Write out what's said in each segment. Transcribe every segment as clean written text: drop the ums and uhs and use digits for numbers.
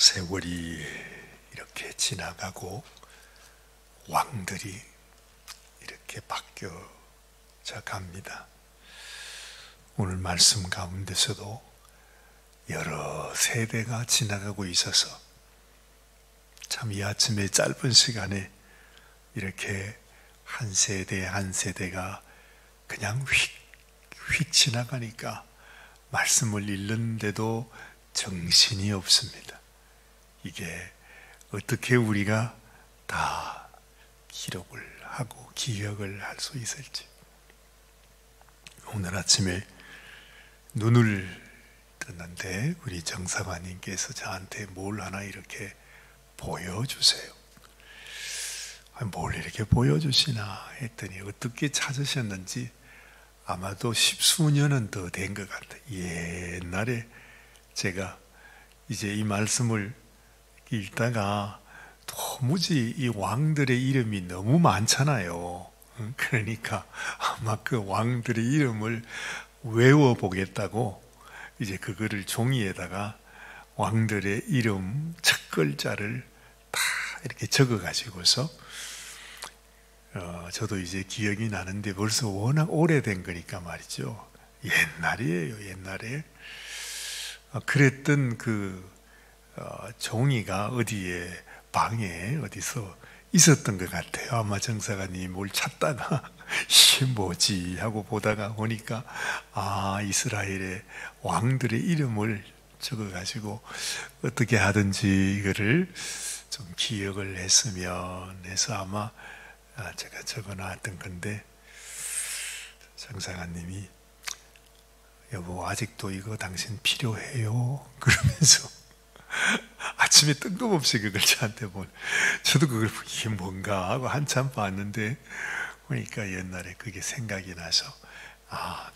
세월이 이렇게 지나가고 왕들이 이렇게 바뀌어져 갑니다. 오늘 말씀 가운데서도 여러 세대가 지나가고 있어서 참 이 아침에 짧은 시간에 이렇게 한 세대 한 세대가 그냥 휙 지나가니까 말씀을 읽는데도 정신이 없습니다. 이게 어떻게 우리가 다 기록을 하고 기억을 할 수 있을지. 오늘 아침에 눈을 떴는데 우리 정사관님께서 저한테 뭘 하나 이렇게 보여주세요. 뭘 이렇게 보여주시나 했더니 어떻게 찾으셨는지 아마도 10수년은 더 된 것 같아요. 옛날에 제가 이제 이 말씀을 읽다가 도무지 이 왕들의 이름이 너무 많잖아요. 그러니까 아마 그 왕들의 이름을 외워보겠다고 이제 그거를 종이에다가 왕들의 이름 첫 글자를 다 이렇게 적어가지고서 저도 이제 기억이 나는데 벌써 워낙 오래된 거니까 말이죠. 옛날이에요, 옛날에. 그랬던 그 종이가 어디에 방에 어디서 있었던 것 같아요. 아마 정사관이 뭘 찾다가 이게 뭐지 하고 보다가 보니까 이스라엘의 왕들의 이름을 적어가지고 어떻게 하든지 이거를 좀 기억을 했으면 해서 아마 제가 적어놨던 건데, 정사관님이 여보 아직도 이거 당신 필요해요? 그러면서 아침에 뜬금없이 그걸 저한테 저도 그걸 이게 뭔가 하고 한참 봤는데 보니까 옛날에 그게 생각이 나서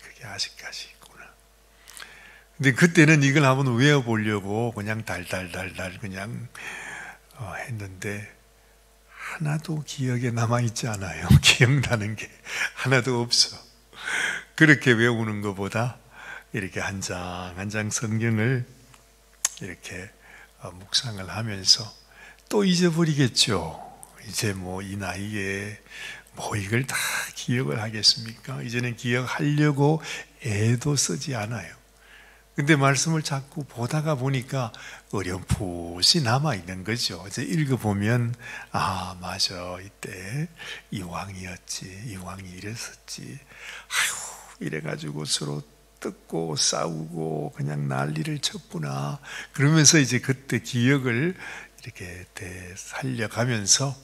그게 아직까지 있구나. 근데 그때는 이걸 한번 외워보려고 그냥 달달달달 그냥 했는데 하나도 기억에 남아있지 않아요. 기억나는 게 하나도 없어. 그렇게 외우는 것보다 이렇게 한 장 한 장 성경을 이렇게 묵상을 하면서 또 잊어버리겠죠. 이제 뭐 이 나이에 뭐 이걸 다 기억을 하겠습니까? 이제는 기억하려고 애도 쓰지 않아요. 근데 말씀을 자꾸 보다가 보니까 어렴풋이 남아있는 거죠. 이제 읽어보면 맞아, 이때 이 왕이었지, 이 왕이 이랬었지, 이래가지고 서로 뜯고 싸우고 그냥 난리를 쳤구나. 그러면서 이제 그때 기억을 이렇게 되살려가면서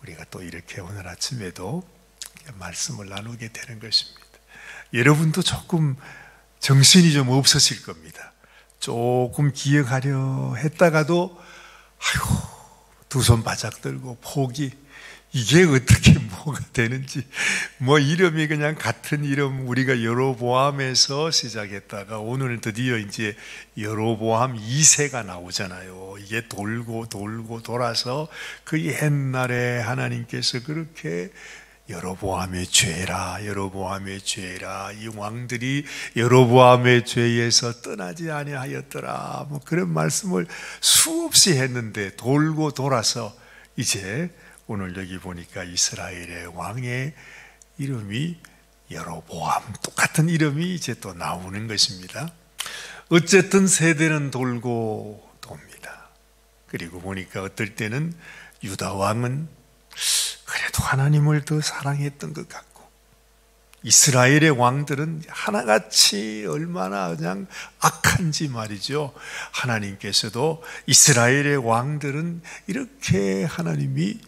우리가 또 이렇게 오늘 아침에도 말씀을 나누게 되는 것입니다. 여러분도 조금 정신이 좀 없으실 겁니다. 조금 기억하려 했다가도 두 손 바짝 들고 포기. 이게 어떻게 뭐가 되는지, 뭐 이름이 그냥 같은 이름, 우리가 여로보암에서 시작했다가 오늘 드디어 이제 여로보암 2세가 나오잖아요. 이게 돌고 돌고 돌아서 그 옛날에 하나님께서 그렇게 여로보암의 죄라, 여로보암의 죄라, 이 왕들이 여로보암의 죄에서 떠나지 아니하였더라, 뭐 그런 말씀을 수없이 했는데 돌고 돌아서 이제 오늘 여기 보니까 이스라엘의 왕의 이름이 여로보암, 똑같은 이름이 이제 또 나오는 것입니다. 어쨌든 세대는 돌고 돕니다. 그리고 보니까 어떨 때는 유다 왕은 그래도 하나님을 더 사랑했던 것 같고, 이스라엘의 왕들은 하나같이 얼마나 그냥 악한지 말이죠. 하나님께서도 이스라엘의 왕들은 이렇게 하나님이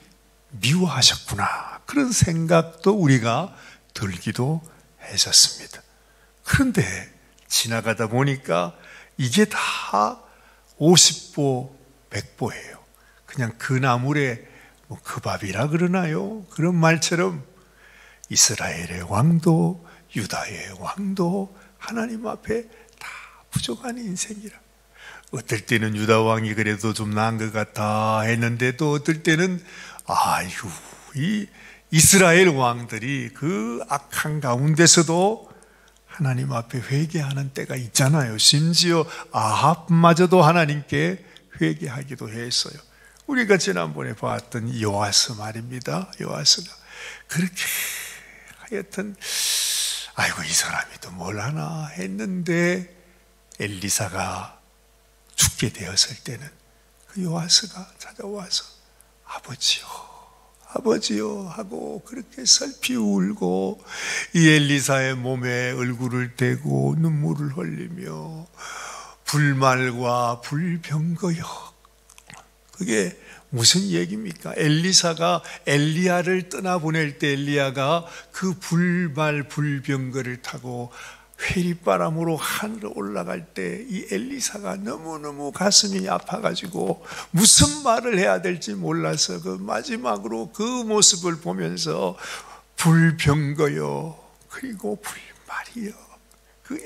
미워하셨구나, 그런 생각도 우리가 들기도 했었습니다. 그런데 지나가다 보니까 이게 다 50보 100보예요. 그냥 그 나물에 그 밥이라 그러나요? 그런 말처럼 이스라엘의 왕도 유다의 왕도 하나님 앞에 다 부족한 인생이라. 어떨 때는 유다 왕이 그래도 좀 나은 것 같아 했는데, 또 어떨 때는 이 이스라엘 왕들이 그 악한 가운데서도 하나님 앞에 회개하는 때가 있잖아요. 심지어 아합마저도 하나님께 회개하기도 했어요. 우리가 지난번에 봤던 요아스 말입니다. 요아스가 그렇게 하여튼 아이고 이 사람이 또 뭘 하나 했는데 엘리사가 죽게 되었을 때는 그 요아스가 찾아와서 아버지요 아버지요 하고 그렇게 슬피 울고 이 엘리사의 몸에 얼굴을 대고 눈물을 흘리며 불말과 불병거여. 그게 무슨 얘기입니까? 엘리사가 엘리야를 떠나보낼 때 엘리야가 그 불말 불병거를 타고 회리바람으로 하늘에 올라갈 때 이 엘리사가 너무너무 가슴이 아파가지고 무슨 말을 해야 될지 몰라서 그 마지막으로 그 모습을 보면서 불병거여 그리고 불말이여 그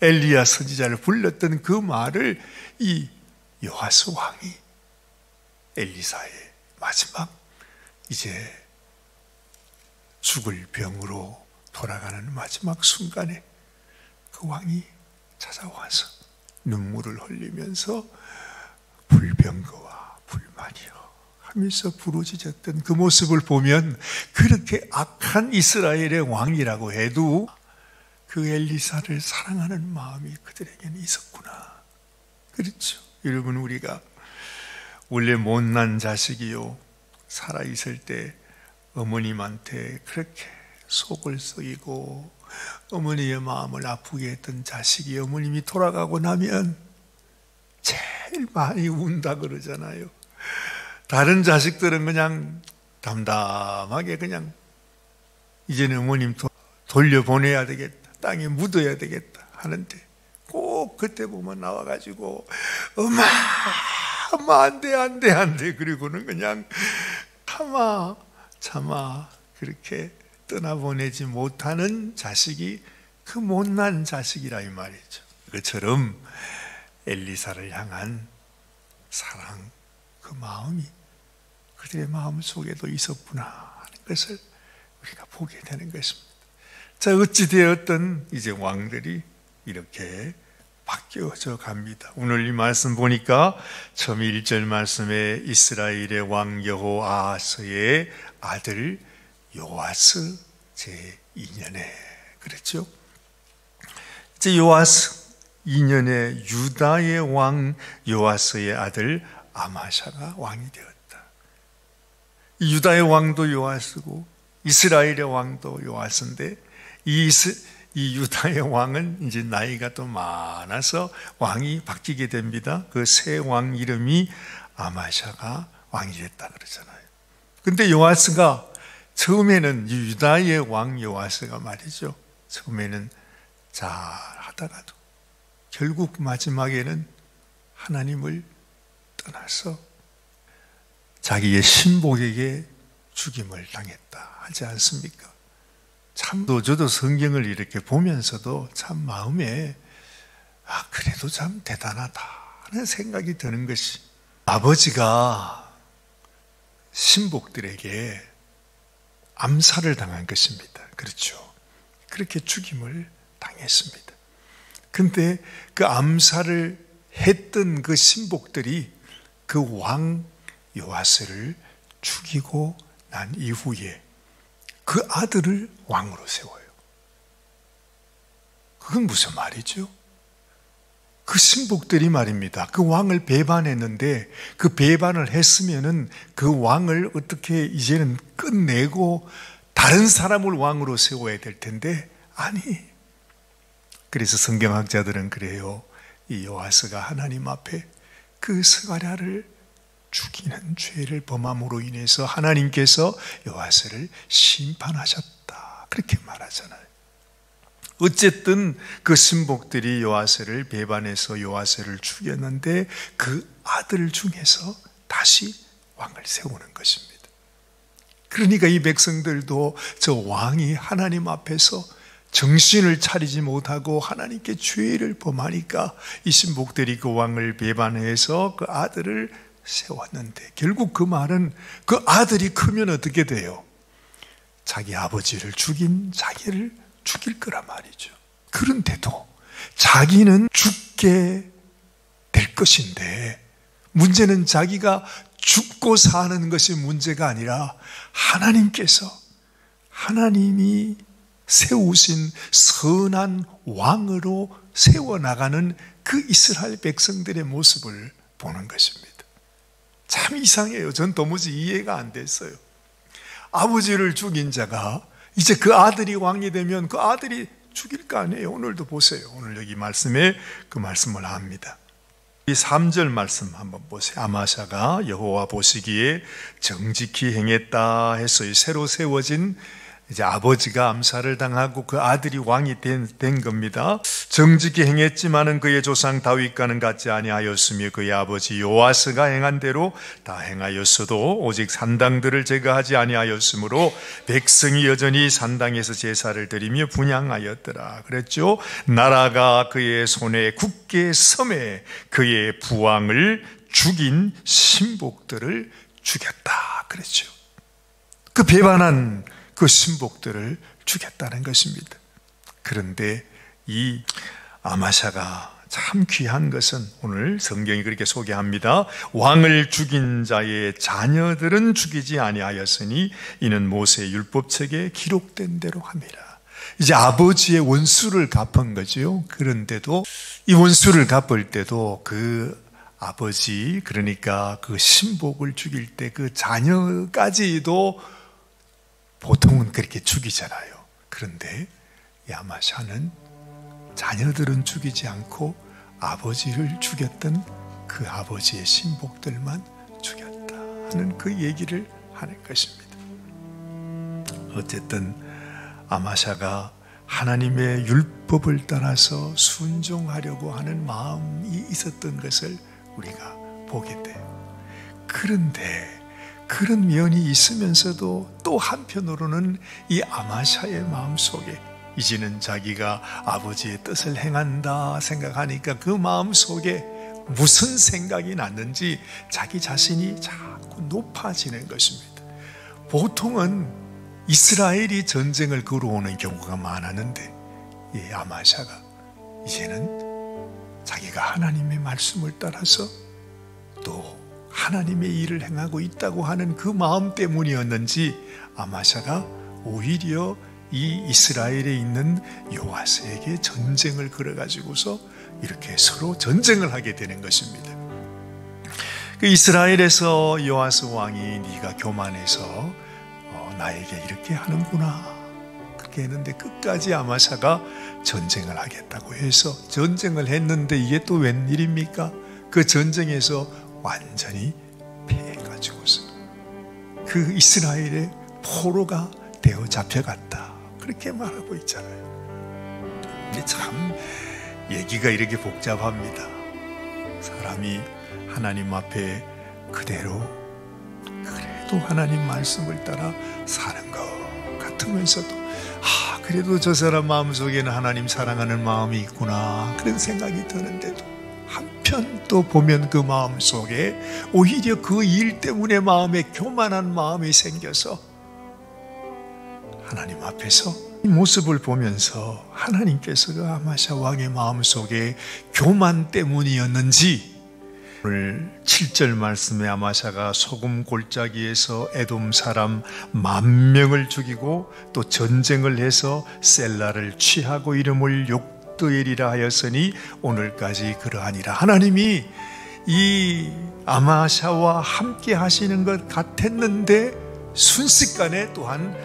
엘리야 선지자를 불렀던 그 말을 이 요아스 왕이 엘리사의 마지막 이제 죽을 병으로 돌아가는 마지막 순간에 그 왕이 찾아와서 눈물을 흘리면서 불병거와 불만이여 하면서 부르짖었던 그 모습을 보면 그렇게 악한 이스라엘의 왕이라고 해도 그 엘리사를 사랑하는 마음이 그들에게는 있었구나. 그렇죠. 여러분 우리가 원래 못난 자식이요 살아있을 때 어머님한테 그렇게 속을 썩이고 어머니의 마음을 아프게 했던 자식이 어머님이 돌아가고 나면 제일 많이 운다 그러잖아요. 다른 자식들은 그냥 담담하게 그냥 이제는 어머님 돌려보내야 되겠다, 땅에 묻어야 되겠다 하는데 꼭 그때 보면 나와가지고 엄마 안돼 그리고는 그냥 참아 그렇게 떠나보내지 못하는 자식이 그 못난 자식이라 이 말이죠. 그처럼 엘리사를 향한 사랑 그 마음이 그들의 마음 속에도 있었구나 하는 것을 우리가 보게 되는 것입니다. 자, 어찌 되었든 이제 왕들이 이렇게 바뀌어져 갑니다. 오늘 이 말씀 보니까 처음 1절 말씀에 이스라엘의 왕 여호아스의 아들 요아스 제2년에 그랬죠. 이제 요아스 2년에 유다의 왕 요아스의 아들 아마샤가 왕이 되었다. 이 유다의 왕도 요아스고 이스라엘의 왕도 요아스인데 이 유다의 왕은 이제 나이가 또 많아서 왕이 바뀌게 됩니다. 그 새 왕 이름이 아마샤가 왕이 됐다 그러잖아요. 근데 요아스가 처음에는 유다의 왕 요아스가 말이죠. 처음에는 잘 하다가도 결국 마지막에는 하나님을 떠나서 자기의 신복에게 죽임을 당했다 하지 않습니까? 참 저도 성경을 이렇게 보면서도 참 마음에 그래도 참 대단하다 하는 생각이 드는 것이 아버지가 신복들에게 암살을 당한 것입니다. 그렇죠. 그렇게 죽임을 당했습니다. 근데 그 암살을 했던 그 신복들이 그 왕 요아스를 죽이고 난 이후에 그 아들을 왕으로 세워요. 그건 무슨 말이죠? 그 신복들이 말입니다. 그 왕을 배반했는데 그 배반을 했으면은 그 왕을 어떻게 이제는 끝내고 다른 사람을 왕으로 세워야 될 텐데 아니. 그래서 성경학자들은 그래요. 이 요아스가 하나님 앞에 그 스가랴를 죽이는 죄를 범함으로 인해서 하나님께서 요아스를 심판하셨다. 그렇게 말하잖아요. 어쨌든 그 신복들이 요아스를 배반해서 요아스를 죽였는데 그 아들 중에서 다시 왕을 세우는 것입니다. 그러니까 이 백성들도 저 왕이 하나님 앞에서 정신을 차리지 못하고 하나님께 죄를 범하니까 이 신복들이 그 왕을 배반해서 그 아들을 세웠는데 결국 그 말은 그 아들이 크면 어떻게 돼요? 자기 아버지를 죽인 자기를 죽일 거란 말이죠. 그런데도 자기는 죽게 될 것인데 문제는 자기가 죽고 사는 것이 문제가 아니라 하나님이 세우신 선한 왕으로 세워나가는 그 이스라엘 백성들의 모습을 보는 것입니다. 참 이상해요. 전 도무지 이해가 안 됐어요. 아버지를 죽인 자가 이제 그 아들이 왕이 되면 그 아들이 죽일 거 아니에요. 오늘도 보세요. 오늘 여기 말씀에 그 말씀을 합니다. 이 3절 말씀 한번 보세요. 아마샤가 여호와 보시기에 정직히 행했다 했어요. 새로 세워진 이제 아버지가 암살을 당하고 그 아들이 왕이 된 겁니다. 정직히 행했지만은 그의 조상 다윗과는 같지 아니하였으며 그의 아버지 요아스가 행한 대로 다 행하였어도 오직 산당들을 제거하지 아니하였으므로 백성이 여전히 산당에서 제사를 드리며 분향하였더라 그랬죠. 나라가 그의 손에 굳게 섬에 그의 부왕을 죽인 신복들을 죽였다 그랬죠. 그 배반한 그 신복들을 죽였다는 것입니다. 그런데 이 아마샤가 참 귀한 것은 오늘 성경이 그렇게 소개합니다. 왕을 죽인 자의 자녀들은 죽이지 아니하였으니 이는 모세의 율법책에 기록된 대로 함이라. 이제 아버지의 원수를 갚은 거죠. 그런데도 이 원수를 갚을 때도 그 아버지, 그러니까 그 신복을 죽일 때 그 자녀까지도 보통은 그렇게 죽이잖아요. 그런데 이 아마샤는 자녀들은 죽이지 않고 아버지를 죽였던 그 아버지의 신복들만 죽였다 하는 그 얘기를 하는 것입니다. 어쨌든 아마샤가 하나님의 율법을 따라서 순종하려고 하는 마음이 있었던 것을 우리가 보게 돼요. 그런데 그런 면이 있으면서도 또 한편으로는 이 아마샤의 마음속에 이제는 자기가 아버지의 뜻을 행한다 생각하니까 그 마음속에 무슨 생각이 났는지 자기 자신이 자꾸 높아지는 것입니다. 보통은 이스라엘이 전쟁을 걸어오는 경우가 많았는데 이 아마샤가 이제는 자기가 하나님의 말씀을 따라서 또 하나님의 일을 행하고 있다고 하는 그 마음 때문이었는지 아마샤가 오히려 이 이스라엘에 있는 요아스에게 전쟁을 걸어가지고서 이렇게 서로 전쟁을 하게 되는 것입니다. 그 이스라엘에서 요아스 왕이 네가 교만해서 나에게 이렇게 하는구나 그렇게 했는데 끝까지 아마샤가 전쟁을 하겠다고 해서 전쟁을 했는데 이게 또 웬일입니까? 그 전쟁에서 완전히 패해가지고서 그 이스라엘의 포로가 되어 잡혀갔다 그렇게 말하고 있잖아요. 근데 참 얘기가 이렇게 복잡합니다. 사람이 하나님 앞에 그대로 그래도 하나님 말씀을 따라 사는 것 같으면서도 그래도 저 사람 마음속에는 하나님 사랑하는 마음이 있구나 그런 생각이 드는데도 한편 또 보면 그 마음속에 오히려 그 일 때문에 마음에 교만한 마음이 생겨서 하나님 앞에서 이 모습을 보면서 하나님께서 그 아마샤 왕의 마음속에 교만 때문이었는지 오늘 7절 말씀에 아마샤가 소금 골짜기에서 에돔 사람 10,000명을 죽이고 또 전쟁을 해서 셀라를 취하고 이름을 욕드엘이라 하였으니 오늘까지 그러하니라. 하나님이 이 아마샤와 함께 하시는 것 같았는데 순식간에 또한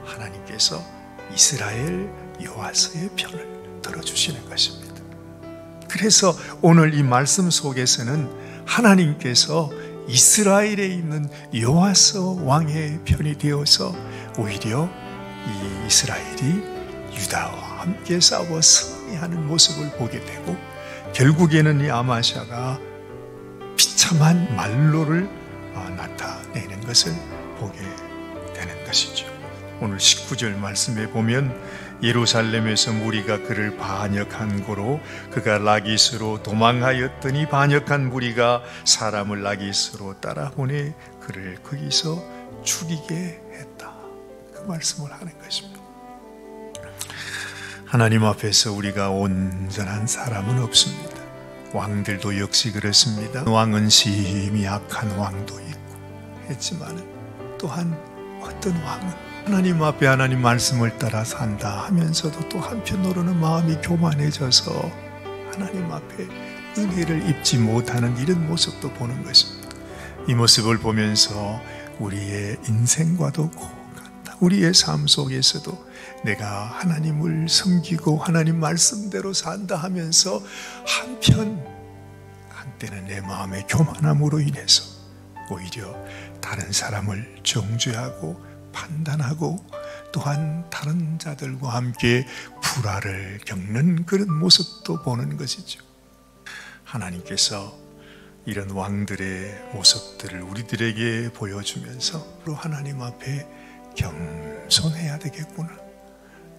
하나님께서 이스라엘 요아스의 편을 들어주시는 것입니다. 그래서 오늘 이 말씀 속에서는 하나님께서 이스라엘에 있는 요아스 왕의 편이 되어서 오히려 이 이스라엘이 유다와 함께 싸워 승리하는 모습을 보게 되고 결국에는 이 아마샤가 비참한 말로를 나타내는 것을 보게 되는 것이죠. 오늘 19절 말씀에 보면 예루살렘에서 무리가 그를 반역한 고로 그가 라기스로 도망하였더니 반역한 무리가 사람을 라기스로 따라보내 그를 거기서 죽이게 했다. 그 말씀을 하는 것입니다. 하나님 앞에서 우리가 온전한 사람은 없습니다. 왕들도 역시 그렇습니다. 왕은 심히 악한 왕도 있고 했지만 또한 어떤 왕은 하나님 앞에 하나님 말씀을 따라 산다 하면서도 또 한편으로는 마음이 교만해져서 하나님 앞에 은혜를 입지 못하는 이런 모습도 보는 것입니다. 이 모습을 보면서 우리의 인생과도 같다. 우리의 삶 속에서도 내가 하나님을 섬기고 하나님 말씀대로 산다 하면서 한때는 내 마음의 교만함으로 인해서 오히려 다른 사람을 정죄하고 판단하고 또한 다른 자들과 함께 불화를 겪는 그런 모습도 보는 것이죠. 하나님께서 이런 왕들의 모습들을 우리들에게 보여주면서 하나님 앞에 겸손해야 되겠구나.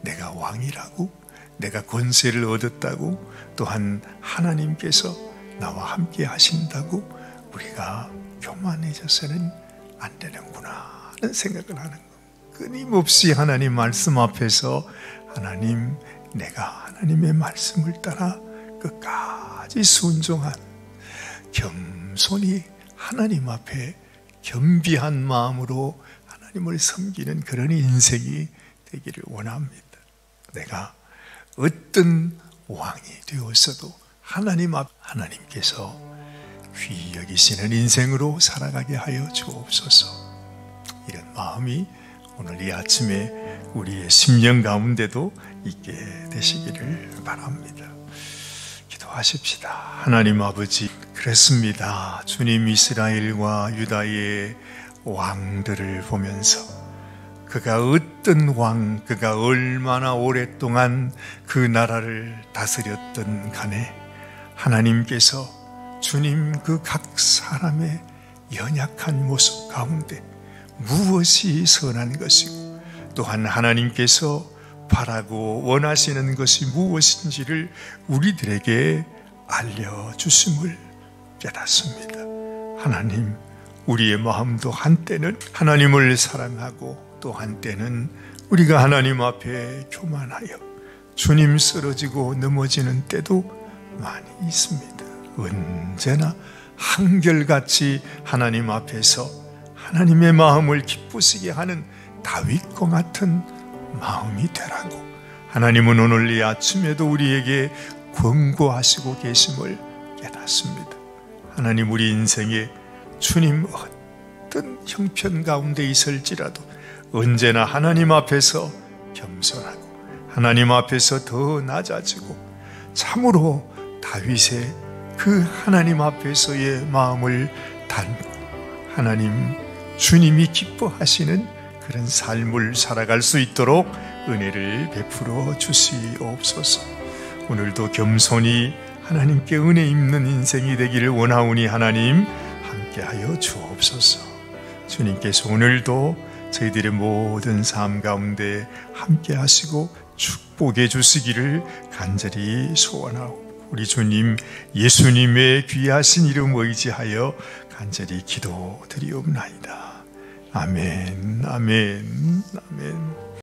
내가 왕이라고, 내가 권세를 얻었다고, 또한 하나님께서 나와 함께 하신다고 우리가 교만해져서는 안 되는구나 하는 생각을 하는 것. 끊임없이 하나님 말씀 앞에서 하나님, 내가 하나님의 말씀을 따라 끝까지 순종한 겸손히 하나님 앞에 겸비한 마음으로 하나님을 섬기는 그런 인생이 되기를 원합니다. 내가 어떤 왕이 되었어도 하나님 앞 하나님께서 귀히 여기시는 인생으로 살아가게 하여 주옵소서. 이런 마음이 오늘 이 아침에 우리의 심령 가운데도 있게 되시기를 바랍니다. 기도하십시다. 하나님 아버지, 그렇습니다. 주님, 이스라엘과 유다의 왕들을 보면서 그가 어떤 왕, 그가 얼마나 오랫동안 그 나라를 다스렸던 간에 하나님께서 주님 그 각 사람의 연약한 모습 가운데 무엇이 선한 것이고 또한 하나님께서 바라고 원하시는 것이 무엇인지를 우리들에게 알려주심을 깨닫습니다. 하나님, 우리의 마음도 한때는 하나님을 사랑하고 또 한때는 우리가 하나님 앞에 교만하여 주님 쓰러지고 넘어지는 때도 많이 있습니다. 언제나 한결같이 하나님 앞에서 하나님의 마음을 기쁘시게 하는 다윗과 같은 마음이 되라고 하나님은 오늘 이 아침에도 우리에게 권고하시고 계심을 깨닫습니다. 하나님, 우리 인생에 주님 어떤 형편 가운데 있을지라도 언제나 하나님 앞에서 겸손하고 하나님 앞에서 더 낮아지고 참으로 다윗의 그 하나님 앞에서의 마음을 담고 하나님, 주님이 기뻐하시는 그런 삶을 살아갈 수 있도록 은혜를 베풀어 주시옵소서. 오늘도 겸손히 하나님께 은혜 입는 인생이 되기를 원하오니 하나님 함께하여 주옵소서. 주님께서 오늘도 저희들의 모든 삶 가운데 함께하시고 축복해 주시기를 간절히 소원하오. 우리 주님 예수님의 귀하신 이름 의지하여 간절히 기도드리옵나이다. 아멘, 아멘, 아멘.